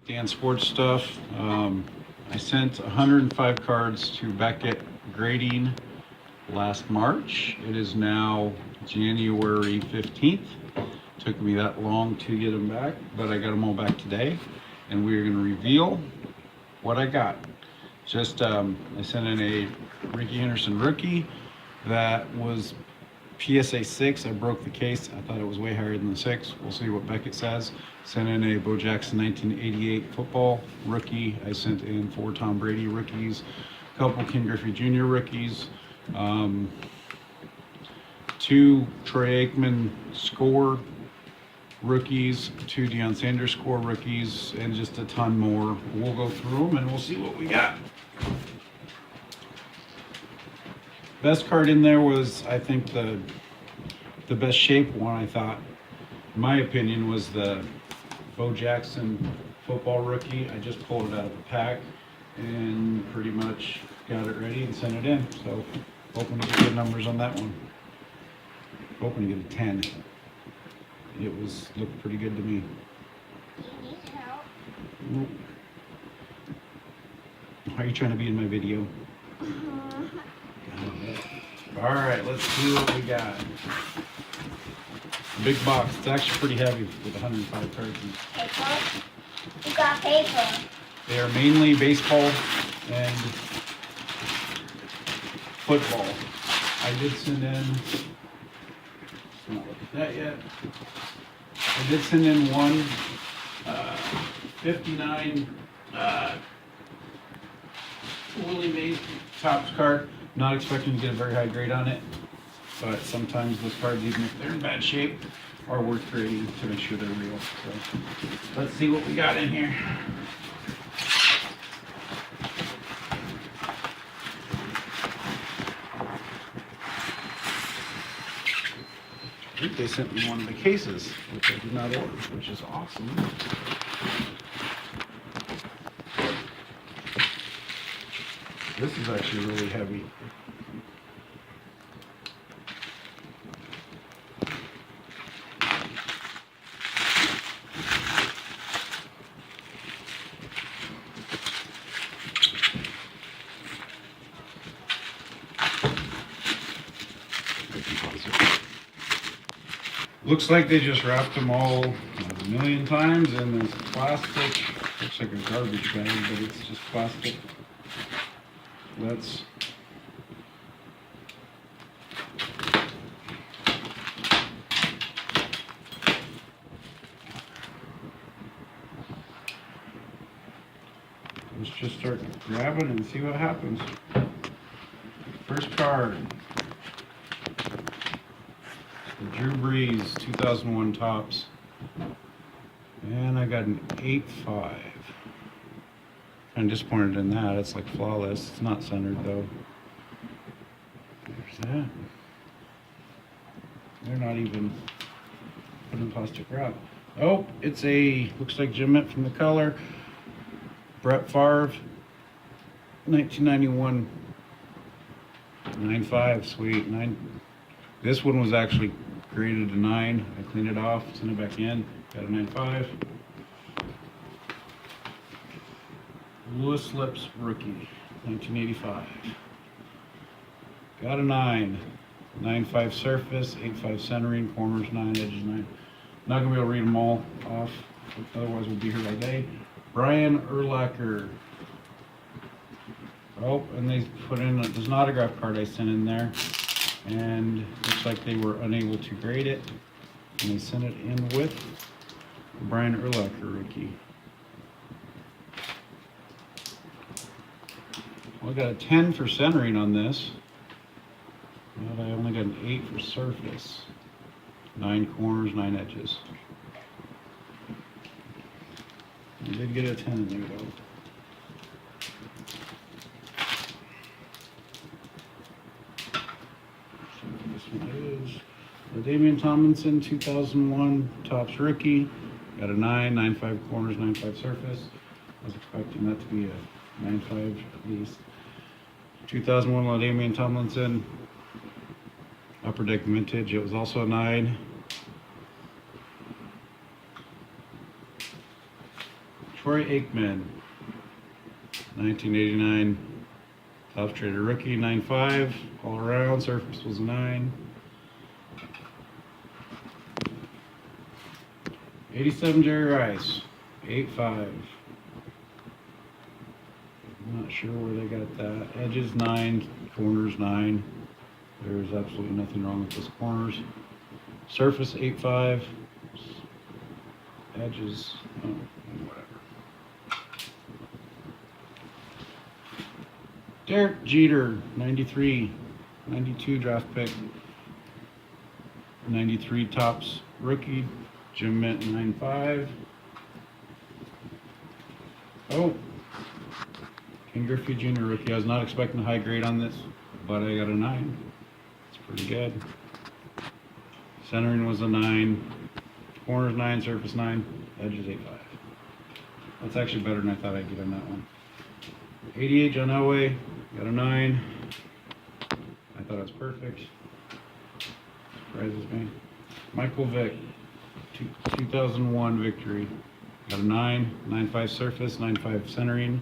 Dan Sports Stuff. I sent 105 cards to Beckett Grading last March. It is now January 15th. Took me that long to get them back, but I got them all back today, and we're going to reveal what I got. I sent in a Ricky Henderson rookie that was PSA 6. I broke the case. I thought it was way higher than the 6. We'll see what Beckett says. Sent in a Bo Jackson 1988 football rookie. I sent in 4 Tom Brady rookies, a couple Ken Griffey Jr. rookies, 2 Troy Aikman score rookies, 2 Deion Sanders score rookies, and just a ton more. We'll go through them and we'll see what we got. Best card in there was, I think, the best shape one, I thought, in my opinion, was the Bo Jackson football rookie. I just pulled it out of the pack and pretty much got it ready and sent it in. So hoping to get good numbers on that one. Hoping to get a 10. It looked pretty good to me. Do you need help? Nope. How are you trying to be in my video? All right, let's see what we got. Big box. It's actually pretty heavy with 105 cards. Paper? You got paper. They are mainly baseball and football. I did send in, let's not look at that yet. I did send in one 59 Willie Mays Topps card. Not expecting to get a very high grade on it, but sometimes those cards, even if they're in bad shape, are worth grading to make sure they're real. So let's see what we got in here. I think they sent me one of the cases, which I did not order, which is awesome. This is actually really heavy. Looks like they just wrapped them all a million times in this plastic. Looks like a garbage bag, but it's just plastic. Let's just start grabbing and see what happens. First card. The Drew Brees 2001 Topps. And I got an 8.5. I'm disappointed in that. It's like flawless. It's not centered though. There's that. They're not even put in plastic wrap. Oh, it's looks like Jim Mint from the color. Brett Favre, 1991. 9.5, sweet. 9. This one was actually graded a 9. I cleaned it off, sent it back in, got a 9.5. Lewis Lips rookie, 1985. Got a 9. 9.5 surface, 8.5 centering, corners 9, edges 9. Not gonna be able to read them all off, otherwise we'll be here all day. Brian Urlacher. Oh, and they put in there's an autograph card I sent in there, and looks like they were unable to grade it, and they sent it in with Brian Urlacher rookie. Well, I got a 10 for centering on this, but I only got an 8 for surface. 9 corners, 9 edges. I did get a 10 in there though. So this one is the Damian Tomlinson 2001 Topps rookie. Got a 9, 9.5 corners, 9.5 surface. I was expecting that to be a 9.5 at least. 2001 Damian Tomlinson Upper Deck Vintage. It was also a 9. Troy Aikman, 1989 Top Trader Rookie, 9.5. All around, surface was a 9. 87 Jerry Rice, 8.5. I'm not sure where they got that. Edges 9, corners 9. There's absolutely nothing wrong with those corners. Surface 8.5. Edges, oh, whatever. Derek Jeter, 93, 92 draft pick, 93 Tops Rookie, Jim Mint 9.5. Oh, King Griffey Jr. Rookie. I was not expecting a high grade on this, but I got a 9. It's pretty good. Centering was a 9, corners 9, surface 9, edges 8.5. That's actually better than I thought I'd get on that one. 88 John Elway, got a 9. I thought it was perfect. Surprises me. Michael Vick, 2001 victory, got a 9, 9.5 surface, 9.5 centering.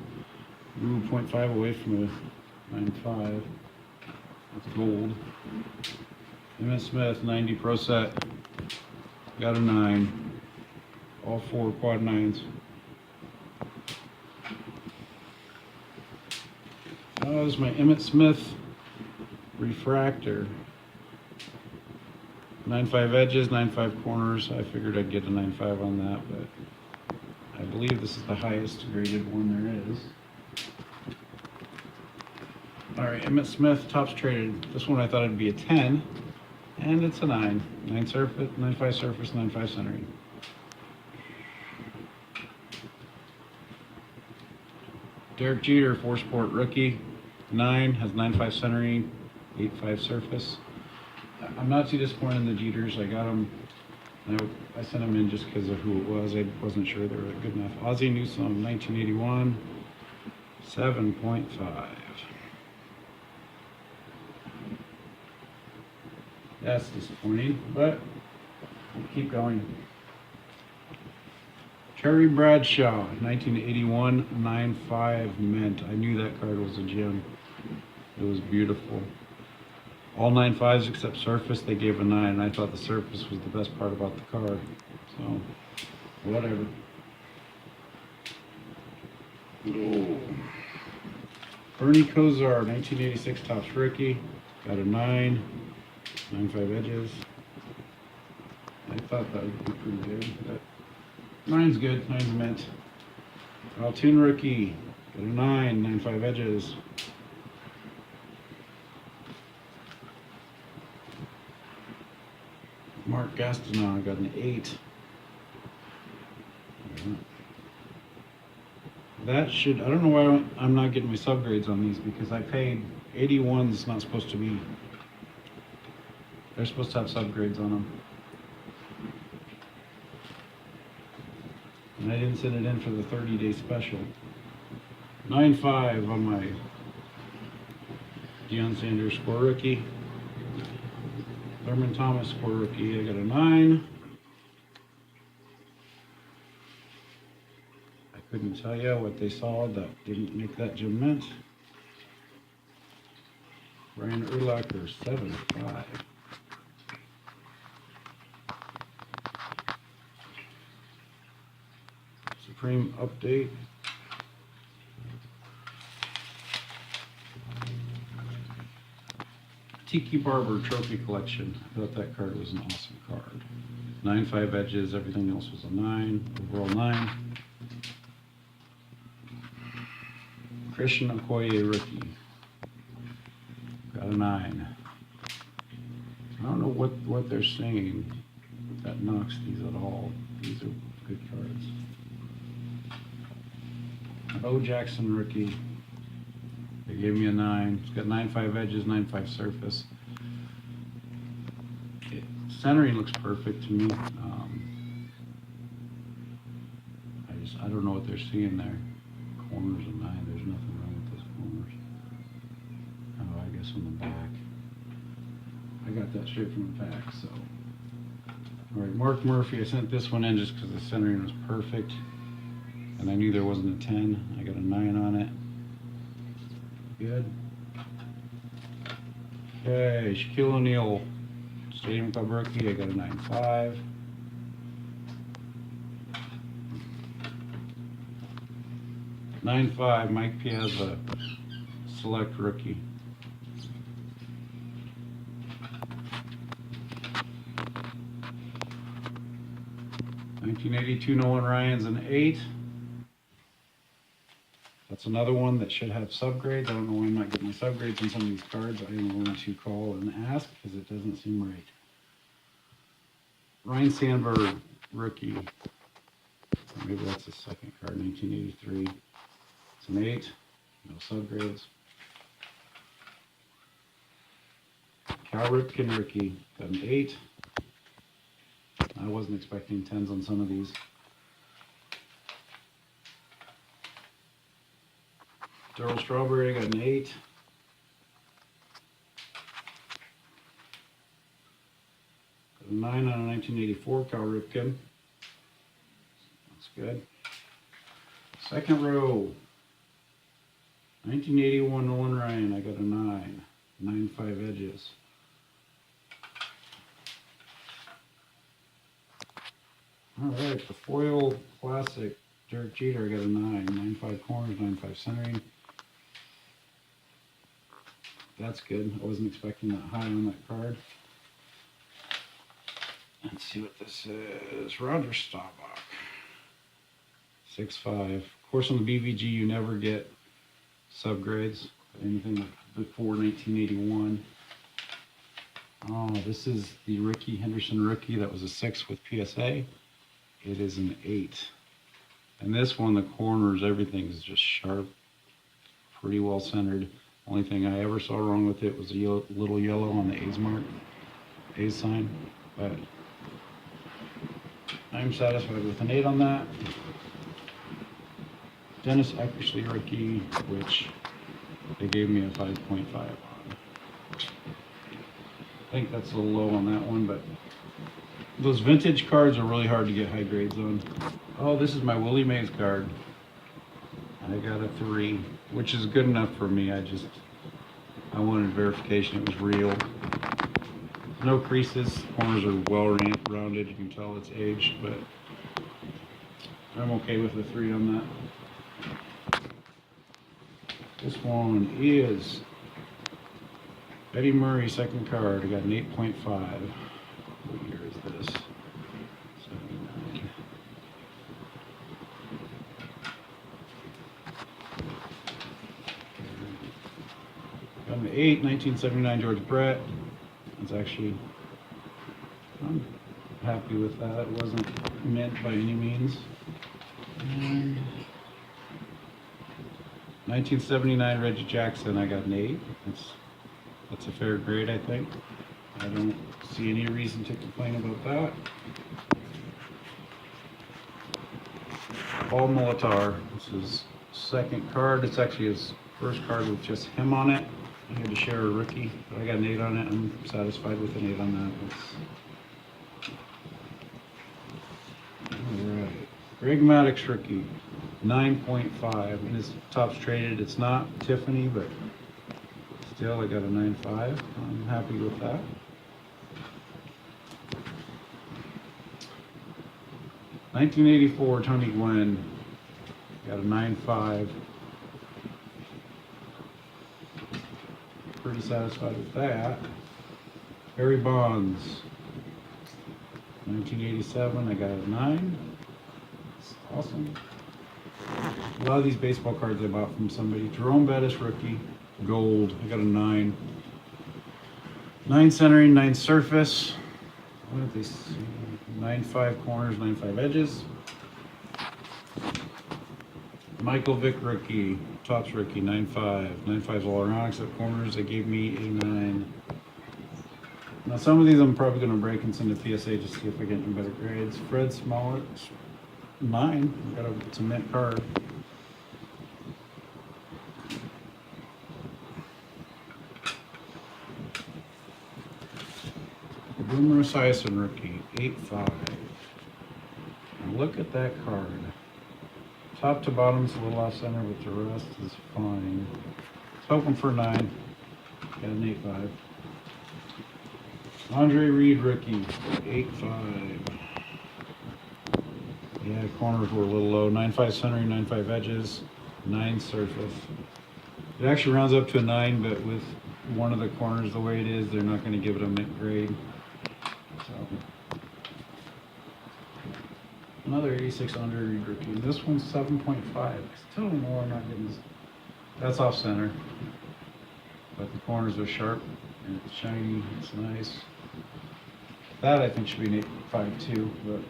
Ooh, 0.5 away from a 9.5. That's gold. Emmett Smith, 90 Pro Set, got a 9. All 4 quad 9s. Oh, this is my Emmett Smith refractor. 9.5 edges, 9.5 corners. I figured I'd get a 9.5 on that, but I believe this is the highest graded one there is. All right, Emmett Smith, Tops Traded. This one I thought it'd be a 10, and it's a 9. 9 surface, 9.5 surface, 9.5 centering. Derek Jeter, 4 Sport Rookie, 9, has 9.5 centering, 8.5 surface. I'm not too disappointed in the Jeters. I got them. I sent them in just because of who it was. I wasn't sure they were good enough. Ozzie Newsome, 1981, 7.5. That's disappointing, but we'll keep going. Terry Bradshaw, 1981, 9.5 mint. I knew that card was a gem. It was beautiful. All 9.5s except surface, they gave a 9, and I thought the surface was the best part about the card. So, whatever. Oh. Bernie Kosar, 1986 Tops Rookie, got a 9, 9.5 edges. I thought that would be pretty good, but 9's good, 9's mint. Altoon Rookie, got a 9, 9.5 edges. Mark Gastineau got an 8. That should, I don't know why I'm not getting my subgrades on these, because I paid 81's not supposed to be, they're supposed to have subgrades on them. And I didn't send it in for the 30-day special. 9.5 on my Deion Sanders Score Rookie. Thurman Thomas Score Rookie, I got a 9. I couldn't tell you what they saw that didn't make that gem mint. Brian Urlacher, 7.5. Supreme Update. Tiki Barber Trophy Collection. I thought that card was an awesome card. 9.5 edges, everything else was a 9. Overall 9. Christian Okoye Rookie. Got a 9. I don't know what they're saying that knocks these at all. These are good cards. Bo Jackson Rookie. They gave me a 9. It's got 9.5 edges, 9.5 surface. Centering looks perfect to me. I don't know what they're seeing there. Corners a 9. There's nothing wrong with those corners. Oh, I guess on the back. I got that straight from the pack. So, all right, Mark Murphy. I sent this one in just because the centering was perfect. And I knew there wasn't a 10. I got a 9 on it. Good. Okay, Shaquille O'Neal, Stadium Club Rookie. I got a 9.5. Mike Piazza, Select Rookie. 1982 Nolan Ryan's an 8. That's another one that should have subgrades. I don't know why I'm not getting my subgrades on some of these cards. I am going to call and ask because it doesn't seem right. Ryan Sandberg, rookie. Maybe that's his second card, 1983. It's an 8. No subgrades. Cal Ripken, rookie. Got an 8. I wasn't expecting 10s on some of these. Darryl Strawberry, got an 8. Got a 9 on a 1984 Cal Ripken. That's good. Second row. 1981 Nolan Ryan, I got a 9. 9.5 edges. Alright, the foil classic Derek Jeter, I got a 9. 9.5 corners, 9.5 centering. That's good. I wasn't expecting that high on that card. Let's see what this is. Roger Staubach. 6.5. Of course, on the BVG, you never get subgrades. Anything before 1981. Oh, this is the Ricky Henderson rookie. That was a 6 with PSA. It is an 8. And this one, the corners, everything is just sharp. Pretty well centered. Only thing I ever saw wrong with it was a little yellow on the A's mark. A's sign. But I'm satisfied with an 8 on that. Dennis Eckersley rookie, which they gave me a 5.5 on. I think that's a little low on that one, but those vintage cards are really hard to get high grades on. Oh, this is my Willie Mays card. I got a 3, which is good enough for me. I wanted verification it was real. No creases. Corners are well rounded. You can tell it's aged, but I'm okay with a 3 on that. This one is Eddie Murray, second card. I got an 8.5. What year is this? 79. Got an 8, 1979 George Brett. It's actually, I'm happy with that. It wasn't mint by any means. And 1979 Reggie Jackson, I got an 8. That's a fair grade, I think. I don't see any reason to complain about that. Paul Molitor, this is second card. It's actually his first card with just him on it. I had to share a rookie, but I got an 8 on it. I'm satisfied with an 8 on that. Alright. Greg Maddux rookie, 9.5. And his top's traded. It's not Tiffany, but still I got a 9.5. I'm happy with that. '84 Tony Gwynn, got a 9.5. Pretty satisfied with that. Barry Bonds, 1987, I got a 9. That's awesome. A lot of these baseball cards I bought from somebody. Jerome Bettis rookie, gold, I got a 9. 9 centering, 9 surface. What did they see? 9.5 corners, 9.5 edges. Michael Vick rookie, tops rookie, 9.5. 9.5's all around except corners. They gave me a 9. Now some of these I'm probably going to break and send to PSA just to see if I get any better grades. Fred Smollett, 9. Got a cement card. Boomer Esiason rookie, 8.5. Now look at that card. Top to bottom's a little off center, but the rest is fine. It's hoping for 9. Got an 8.5. Andre Reed Rookie, 8.5. Yeah, corners were a little low. 9.5 centering, 9.5 edges, 9 surface. It actually rounds up to a 9, but with one of the corners the way it is, they're not going to give it a mint grade. So another 86 Andre Reed Rookie. This one's 7.5. Still more, I'm not getting this. That's off center, but the corners are sharp and it's shiny. It's nice. That I think should be an 8.5 too, but.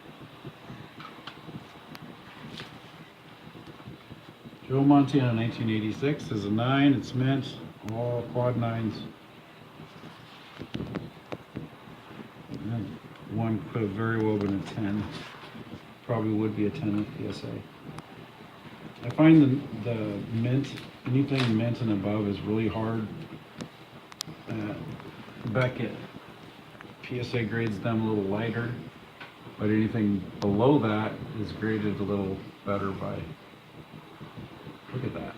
Joe Montana 1986 is a 9. It's mint. All quad 9s. And one could have very well been a 10. Probably would be a 10 with PSA. I find the mint, anything mint and above is really hard. Beckett PSA grades them a little lighter, but anything below that is graded a little better by. Look at that.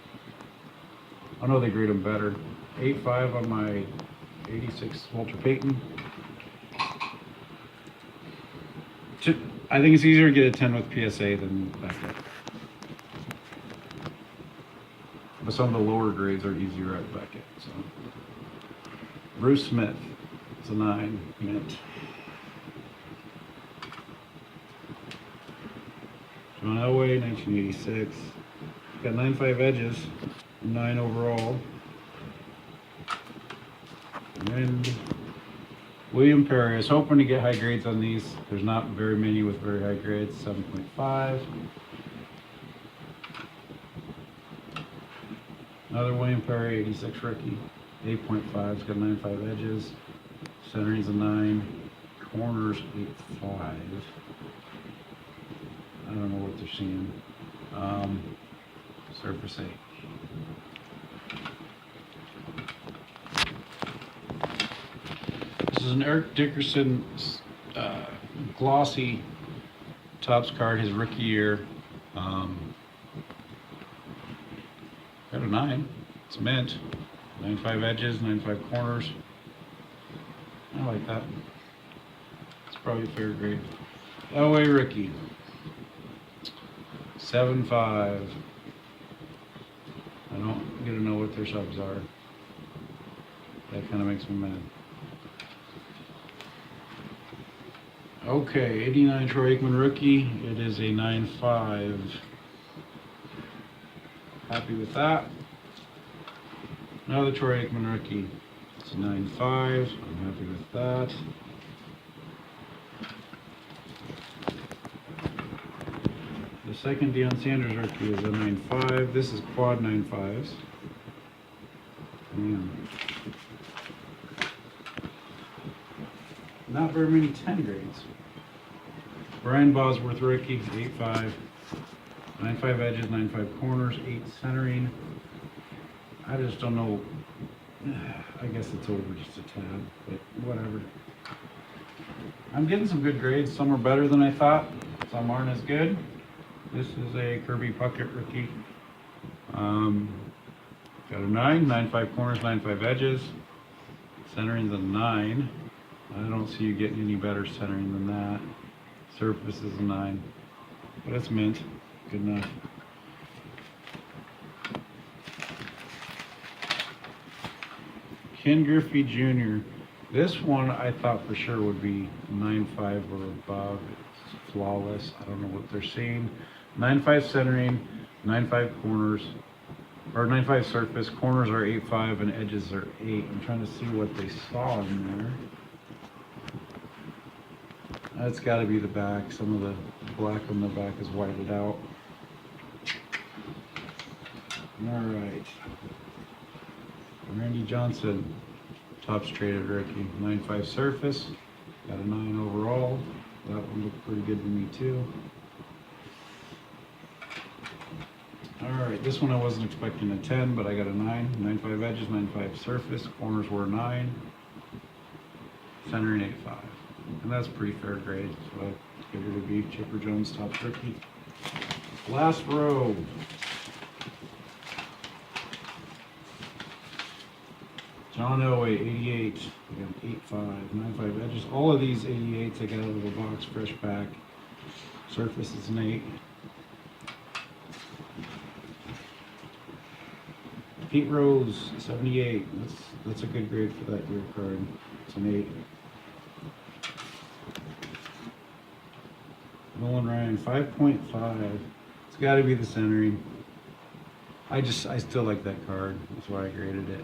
I know they grade them better. 8.5 on my 86 Walter Payton. I think it's easier to get a 10 with PSA than Beckett. But some of the lower grades are easier at Beckett. So. Bruce Smith is a 9 mint. John Elway, 1986. Got 9.5 edges, 9 overall. And William Perry is hoping to get high grades on these. There's not very many with very high grades. 7.5. Another William Perry 86 rookie. 8.5. It's got 9.5 edges. Centering's a 9. Corners 8.5. I don't know what they're seeing. Surface 8. This is an Eric Dickerson glossy Topps card, his rookie year. Got a 9. It's mint. 9.5 edges, 9.5 corners. I like that. It's probably a fair grade. Elway rookie. 7.5. I don't get to know what their subs are. That kind of makes me mad. Okay, 89 Troy Aikman rookie. It is a 9.5. Happy with that. Another Troy Aikman rookie. It's a 9.5. I'm happy with that. The second Deion Sanders rookie is a 9.5. This is quad 9.5s. Not very many 10 grades. Brian Bosworth rookie, 8.5. 9.5 edges, 9.5 corners, 8 centering. I just don't know. I guess it's over just a tad, but whatever. I'm getting some good grades. Some are better than I thought. Some aren't as good. This is a Kirby Puckett rookie. Got a 9, 9.5 corners, 9.5 edges. Centering's a 9. I don't see you getting any better centering than that. Surface is a 9. But it's mint. Good enough. Ken Griffey Jr. This one I thought for sure would be 9.5 or above. It's flawless. I don't know what they're seeing. 9.5 centering, 9.5 corners, or 9.5 surface. Corners are 8.5 and edges are 8. I'm trying to see what they saw in there. That's got to be the back. Some of the black on the back is whited out. All right. Randy Johnson, Topps traded rookie. 9.5 surface. Got a 9 overall. That one looked pretty good to me too. All right, this one I wasn't expecting a 10, but I got a 9. 9.5 edges, 9.5 surface. Corners were 9. Centering 8.5. And that's pretty fair grade, so I figured it'd be Chipper Jones Topps rookie. Last row. John Elway, 88. We got 8.5, 9.5 edges. All of these 88s I got out of the box, fresh pack. Surface is an 8. Pete Rose, 78. That's a good grade for that year card. It's an 8. Nolan Ryan, 5.5. It's got to be the centering. I still like that card. That's why I graded it.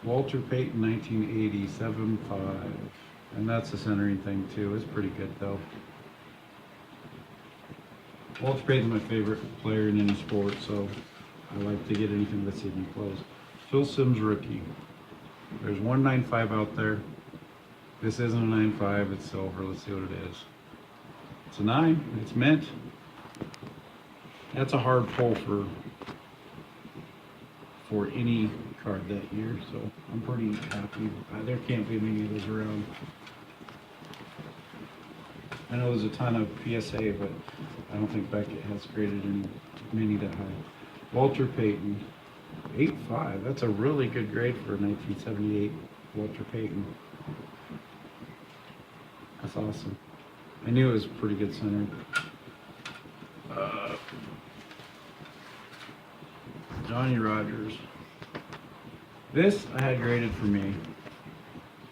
Walter Payton, 1980, 7.5. And that's the centering thing too. It's pretty good though. Walter Payton's my favorite player in any sport, so I like to get anything that's hidden close. Phil Simms rookie. There's 195 out there. This isn't a 9.5, it's silver. Let's see what it is. It's a 9, it's mint. That's a hard pull for any card that year, so I'm pretty happy. There can't be many of those around. I know there's a ton of PSA, but I don't think Beckett has graded many that high. Walter Payton, 8.5. That's a really good grade for a 1978 Walter Payton. That's awesome. I knew it was pretty good center. Johnny Rodgers. This I had graded for me.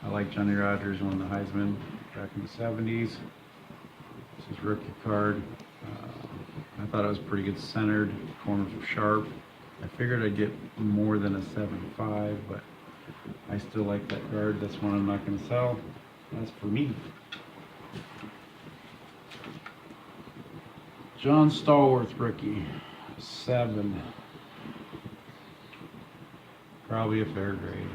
I like Johnny Rodgers, won the Heisman back in the 70s. This is rookie card. I thought it was pretty good centered. Corners were sharp. I figured I'd get more than a 7.5, but I still like that card. That's one I'm not going to sell. That's for me. John Stallworth rookie, 7. Probably a fair grade.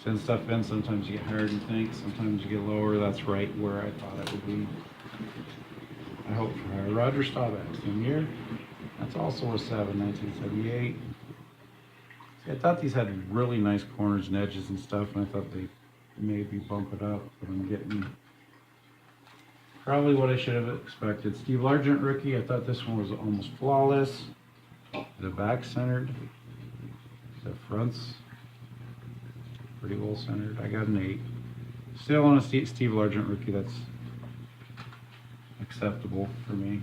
Send stuff in, sometimes you get higher than you think, sometimes you get lower. That's right where I thought it would be. I hope for higher. Roger Staubach, same year. That's also a 7, 1978. See, I thought these had really nice corners and edges and stuff, and I thought they maybe bump it up, but I'm getting probably what I should have expected. Steve Largent rookie, I thought this one was almost flawless. The back centered. The fronts pretty well centered. I got an 8. Still on a Steve Largent rookie, that's acceptable for me.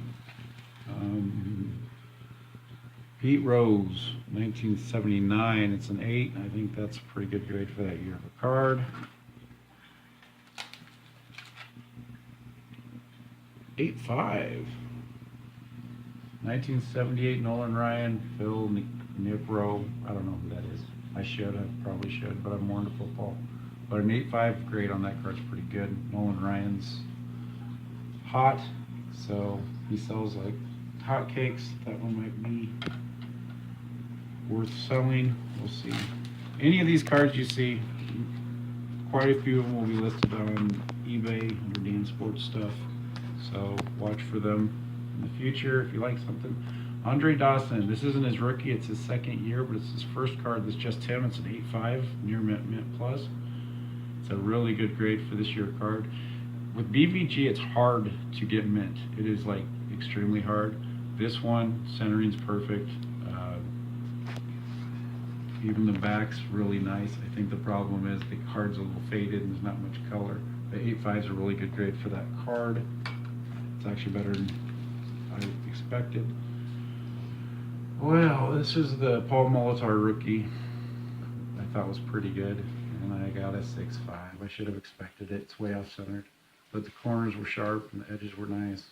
Pete Rose, 1979. It's an 8. I think that's a pretty good grade for that year of a card. 8.5. 1978 Nolan Ryan, Phil Nipro. I don't know who that is. I probably should, but I'm more into football. But an 8.5 grade on that card's pretty good. Nolan Ryan's hot, so he sells like hotcakes. That one might be worth selling. We'll see. Any of these cards you see, quite a few of them will be listed on eBay under Dan Sports stuff. So watch for them in the future if you like something. Andre Dawson, this isn't his rookie, it's his second year, but it's his first card that's just him. It's an 8.5, near mint plus. It's a really good grade for this year card. With BVG, it's hard to get mint. It is like extremely hard. This one, centering's perfect. Even the back's really nice. I think the problem is the card's a little faded and there's not much color. The 8.5 is a really good grade for that card. It's actually better than I expected. Well, this is the Paul Molitor rookie. I thought was pretty good, and I got a 6.5. I should have expected it. It's way off centered, but the corners were sharp and the edges were nice.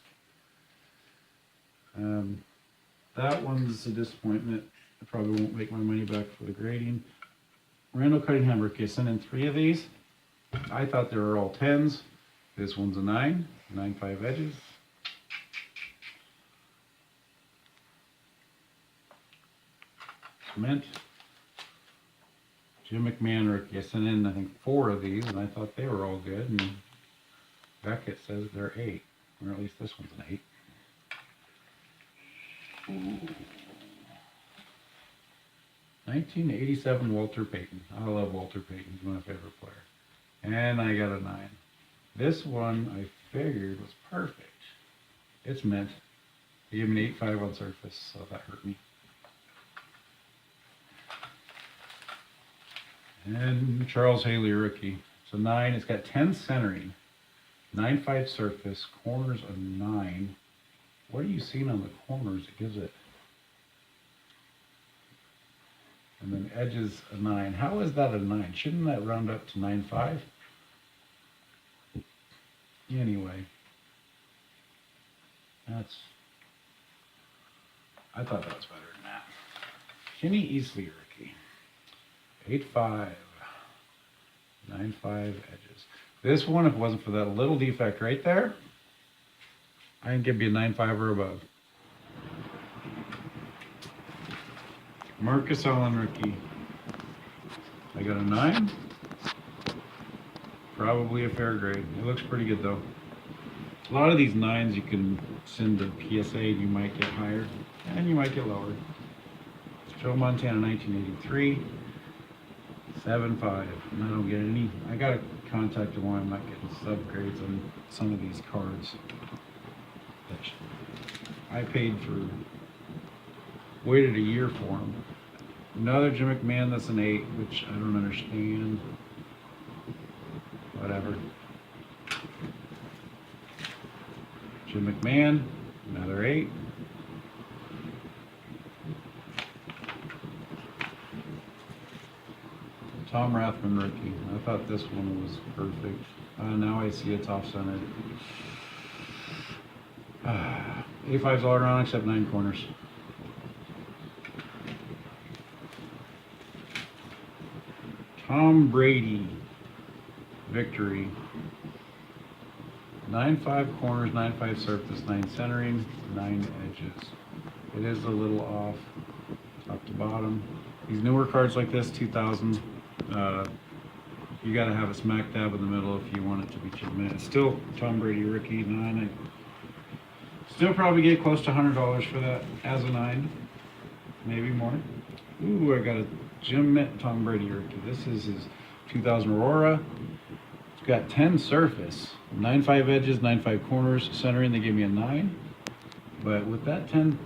That one's a disappointment. I probably won't make my money back for the grading. Randall Cunningham rookie. I sent in 3 of these. I thought they were all 10s. This one's a 9, 9.5 edges. Mint. Jim McMahon rookie. I sent in, I think, 4 of these, and I thought they were all good. And Beckett says they're 8, or at least this one's an 8. Ooh. 1987 Walter Payton. I love Walter Payton. He's my favorite player. And I got a 9. This one I figured was perfect. It's mint. They gave me an 8.5 on surface, so that hurt me. And Charles Haley rookie. It's a 9. It's got 10 centering, 9.5 surface, corners a 9. What are you seeing on the corners? It gives it. And then edges a 9. How is that a 9? Shouldn't that round up to 9.5? Anyway, I thought that was better than that. Kenny Easley rookie. 8.5. 9.5 edges. This one, if it wasn't for that little defect right there, I think it'd be a 9.5 or above. Marcus Allen rookie. I got a 9. Probably a fair grade. It looks pretty good though. A lot of these 9s you can send to PSA and you might get higher and you might get lower. Joe Montana 1983. 7.5. And I don't get any. I gotta contact him why I'm not getting subgrades on some of these cards. I paid for, waited a year for them. Another Jim McMahon that's an 8, which I don't understand. Whatever. Jim McMahon, another 8. Tom Rathman rookie. I thought this one was perfect. Now I see it's off-centered. A5's all around except 9 corners. Tom Brady victory. 9.5 corners, 9.5 surface, 9 centering, 9 edges. It is a little off, top to bottom. These newer cards like this, 2000, you got to have it smack dab in the middle if you want it to be legitimate. It's still Tom Brady rookie 9. I still probably get close to $100 for that as a 9, maybe more. Ooh, I got a Jim Mint Tom Brady rookie. This is his 2000 Aurora. It's got 10 surface, 9.5 edges, 9.5 corners, centering. They gave me a 9, but with that 10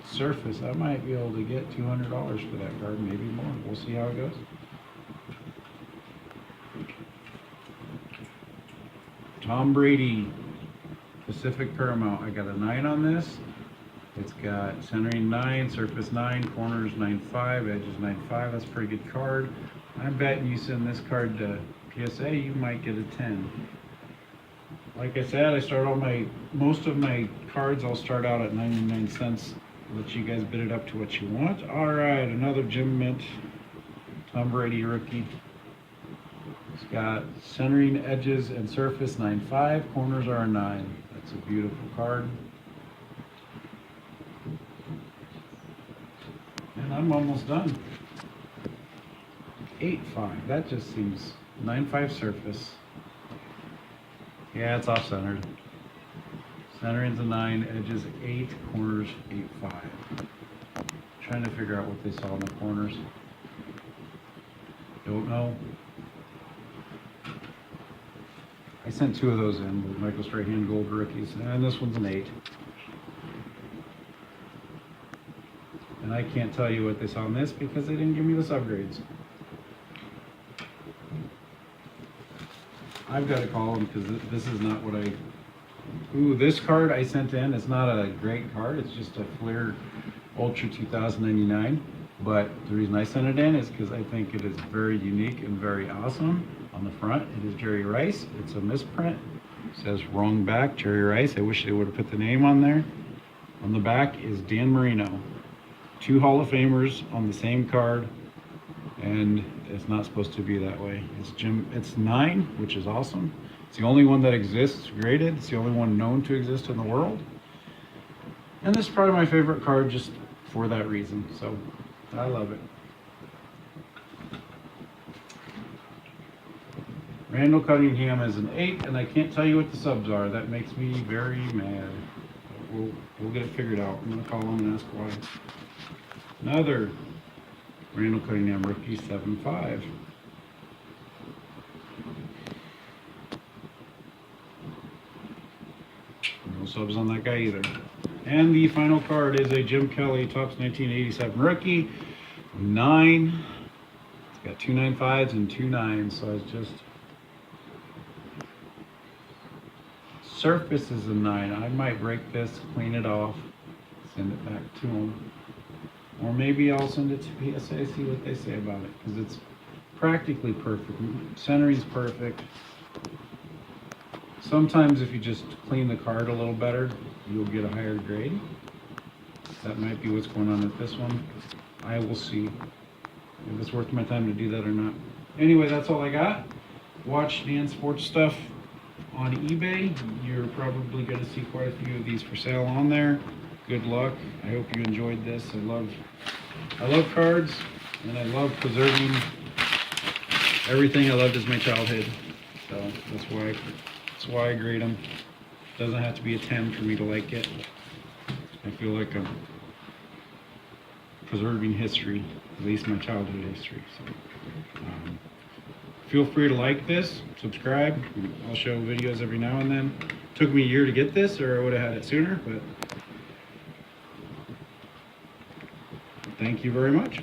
surface, I might be able to get $200 for that card, maybe more. We'll see how it goes. Tom Brady, Pacific Paramount. I got a 9 on this. It's got centering 9, surface 9, corners 9.5, edges 9.5. That's a pretty good card. I'm betting you send this card to PSA, you might get a 10. Like I said, I start most of my cards, I'll start out at 99 cents. Let you guys bid it up to what you want. All right, another Jim Mint Tom Brady rookie. It's got centering, edges, and surface 9.5. Corners are a 9. That's a beautiful card. And I'm almost done. 8.5. That just seems 9.5 surface. Yeah, it's off centered. Centering's a 9, edges 8, corners 8.5. Trying to figure out what they saw in the corners. Don't know. I sent 2 of those in with Michael Strahan Gold rookies, and this one's an 8. And I can't tell you what they saw in this because they didn't give me the subgrades. I've got to call them because this is not what I... Ooh, this card I sent in, it's not a great card. It's just a Fleer Ultra 2099. But the reason I sent it in is because I think it is very unique and very awesome. On the front, it is Jerry Rice. It's a misprint. It says wrong back, Jerry Rice. I wish they would have put the name on there. On the back is Dan Marino. 2 Hall of Famers on the same card. And it's not supposed to be that way. It's 9, which is awesome. It's the only one that exists graded. It's the only one known to exist in the world. And this is probably my favorite card just for that reason. So I love it. Randall Cunningham is an 8, and I can't tell you what the subs are. That makes me very mad. We'll get it figured out. I'm going to call him and ask why. Another Randall Cunningham rookie, 7.5. subs on that guy either. And the final card is a Jim Kelly Topps 1987 rookie. 9. It's got 2 9.5s and 2 9s, so it's just surface is a 9. I might break this, clean it off, send it back to him. Or maybe I'll send it to PSA, see what they say about it, because it's practically perfect. Centering's perfect. Sometimes if you just clean the card a little better, you'll get a higher grade. That might be what's going on with this one. I will see if it's worth my time to do that or not. Anyway, that's all I got. Watch Dan Sports stuff on eBay. You're probably going to see quite a few of these for sale on there. Good luck. I hope you enjoyed this. I love cards, and I love preserving everything I loved as my childhood. So that's why I grade them. Doesn't have to be a 10 for me to like it. I feel like I'm preserving history, at least my childhood history. So feel free to like this, subscribe. I'll show videos every now and then. Took me a year to get this, or I would have had it sooner, but thank you very much.